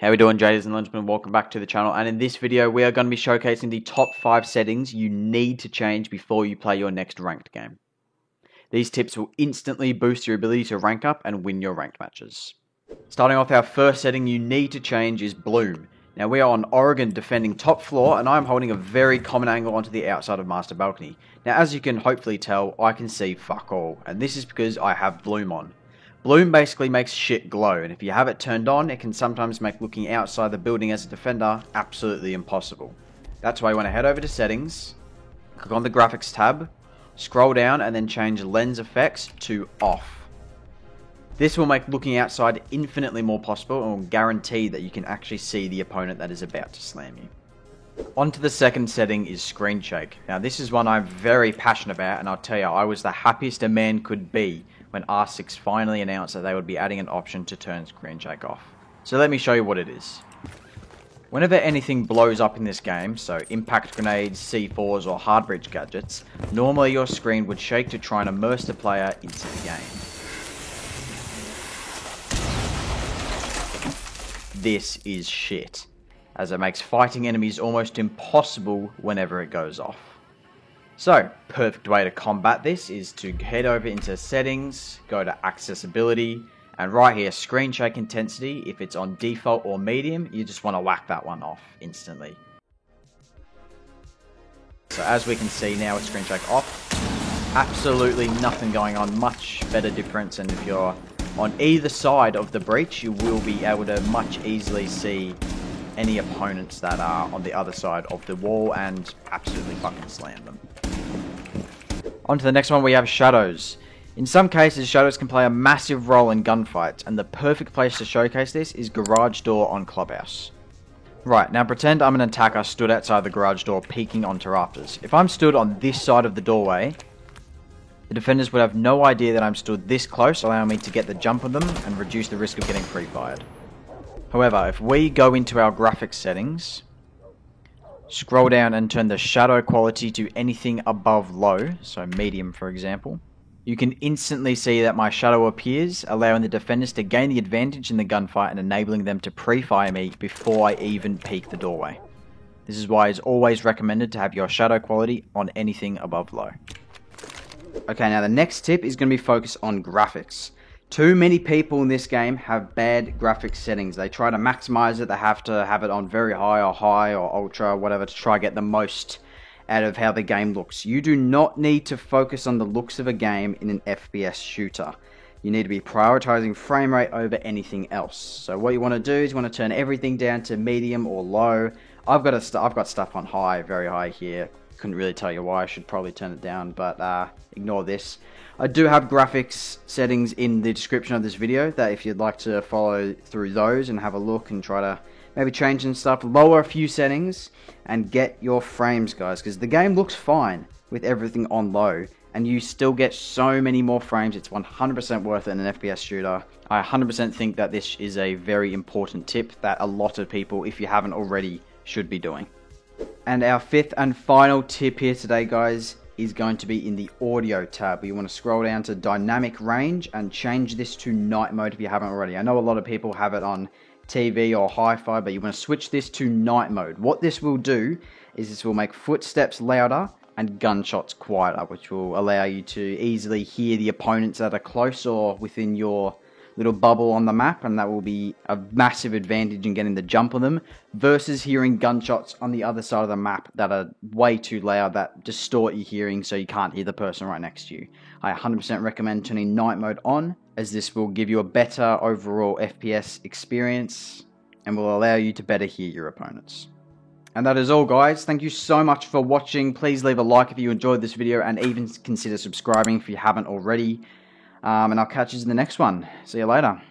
How we doing, Jaders and Lunchman? Welcome back to the channel, and in this video we are going to be showcasing the top 5 settings you need to change before you play your next ranked game. These tips will instantly boost your ability to rank up and win your ranked matches. Starting off, our first setting you need to change is Bloom. Now we are on Oregon defending top floor, and I am holding a very common angle onto the outside of Master Balcony. Now as you can hopefully tell, I can see fuck all, and this is because I have Bloom on. Bloom basically makes shit glow, and if you have it turned on, it can sometimes make looking outside the building as a defender absolutely impossible. That's why you want to head over to settings, click on the graphics tab, scroll down and then change lens effects to off. This will make looking outside infinitely more possible and will guarantee that you can actually see the opponent that is about to slam you. On to the second setting is screen shake. Now this is one I'm very passionate about, and I'll tell you, I was the happiest a man could be when R6 finally announced that they would be adding an option to turn screen shake off. So let me show you what it is. Whenever anything blows up in this game, so impact grenades, C4s or hard breach gadgets, normally your screen would shake to try and immerse the player into the game. This is shit, as it makes fighting enemies almost impossible whenever it goes off. So, perfect way to combat this is to head over into settings, go to accessibility, and right here, screen shake intensity. If it's on default or medium, you just want to whack that one off instantly. So as we can see now with screen shake off, absolutely nothing going on, much better difference, and if you're on either side of the breach, you will be able to much easily see any opponents that are on the other side of the wall and absolutely fucking slam them. On to the next one, we have shadows. In some cases, shadows can play a massive role in gunfights, and the perfect place to showcase this is garage door on Clubhouse. Right, now pretend I'm an attacker stood outside the garage door peeking onto rafters. If I'm stood on this side of the doorway, the defenders would have no idea that I'm stood this close, allowing me to get the jump on them and reduce the risk of getting pre-fired. However, if we go into our graphics settings, scroll down and turn the shadow quality to anything above low, so medium for example, you can instantly see that my shadow appears, allowing the defenders to gain the advantage in the gunfight and enabling them to pre-fire me before I even peek the doorway. This is why it's always recommended to have your shadow quality on anything above low. Okay, now the next tip is going to be focused on graphics. Too many people in this game have bad graphics settings. They try to maximize it. They have to have it on very high or ultra or whatever to try to get the most out of how the game looks. You do not need to focus on the looks of a game in an FPS shooter. You need to be prioritizing frame rate over anything else. So what you want to do is you want to turn everything down to medium or low. I've got stuff on high, very high here. Couldn't really tell you why. I should probably turn it down, but ignore this. I do have graphics settings in the description of this video that if you'd like to follow through those and have a look and try to maybe change some stuff, lower a few settings and get your frames, guys, because the game looks fine with everything on low and you still get so many more frames. It's 100% worth it in an FPS shooter. I 100% think that this is a very important tip that a lot of people, if you haven't already, should be doing. And our fifth and final tip here today, guys, is going to be in the audio tab. You want to scroll down to dynamic range and change this to night mode if you haven't already. I know a lot of people have it on TV or hi-fi, but you want to switch this to night mode. What this will do is this will make footsteps louder and gunshots quieter, which will allow you to easily hear the opponents that are close or within your little bubble on the map, and that will be a massive advantage in getting the jump on them versus hearing gunshots on the other side of the map that are way too loud, that distort your hearing so you can't hear the person right next to you. I 100% recommend turning night mode on, as this will give you a better overall FPS experience and will allow you to better hear your opponents. And that is all, guys. Thank you so much for watching. Please leave a like if you enjoyed this video and even consider subscribing if you haven't already. And I'll catch you in the next one. See you later.